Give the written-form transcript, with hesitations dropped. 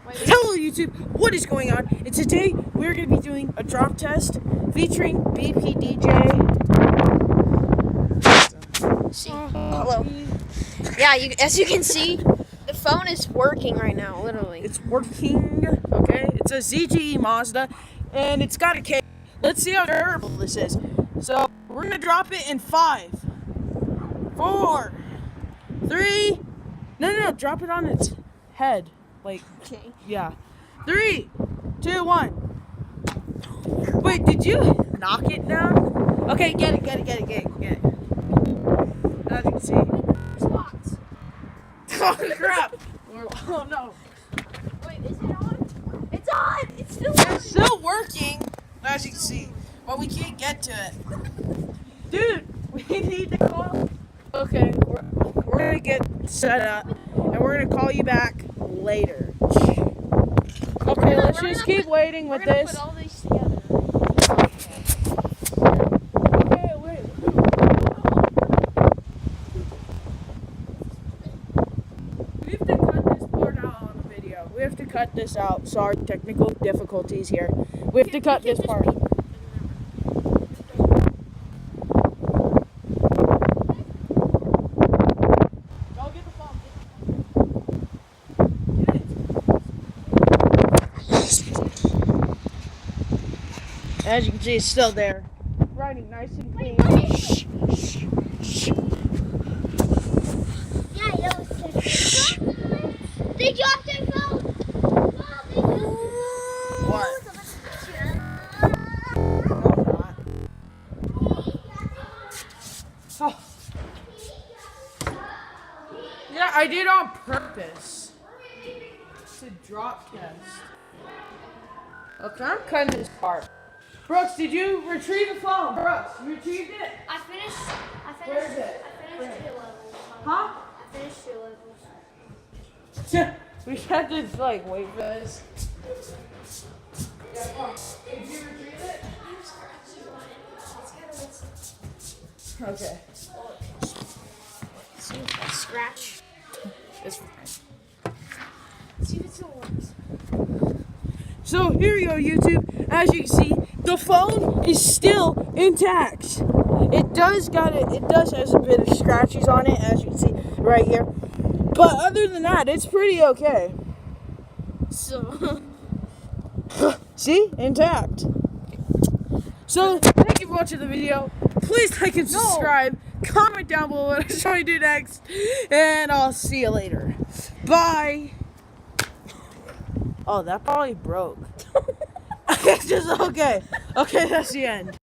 Hello YouTube, what is going on? And today we're going to be doing a drop test featuring BPDJ. See, hello. Yeah, as you can see, the phone is working right now, literally. It's working, okay? It's a ZTE Mazda, and it's got a case. Let's see how durable this is. So, we're going to drop it in 5, 4, 3, no, drop it on its head. Like, Okay. Yeah. 3, 2, 1. Wait, did you knock it down? Okay, get it. As you can see. Oh, crap. Oh, no. Wait, is it on? It's on! It's still It's still working, as you can see. But we can't get to it. Dude, we need to call. Okay, we're going to get set up, and we're going to call you back later. Okay, let's just keep waiting with this. Put all these together. Okay, wait. We have to cut this part out on the video. We have to cut this out. Sorry, technical difficulties here. We have to cut this part. As you can see, it's still there. Riding nice and clean. They dropped their phone. What? Oh. Yeah, I did on purpose. To drop test. Okay, I'm cutting this part. Brooks, did you retrieve the phone? Brooks, you retrieved it? I finished Where is it? 2 levels. Huh? I finished 2 levels. We had to like wait for this. Yeah, come on. Did you retrieve it? Okay. See, scratch. It's fine. See if it still works. So here you go, YouTube. As you can see, the phone is still intact. It does has a bit of scratches on it, as you can see right here. But other than that, it's pretty okay. So, See? Intact. So, thank you for watching the video. Please like and subscribe. Comment down below what I should I do next. And I'll see you later. Bye. Oh, that probably broke. It's just okay. Okay, that's the end.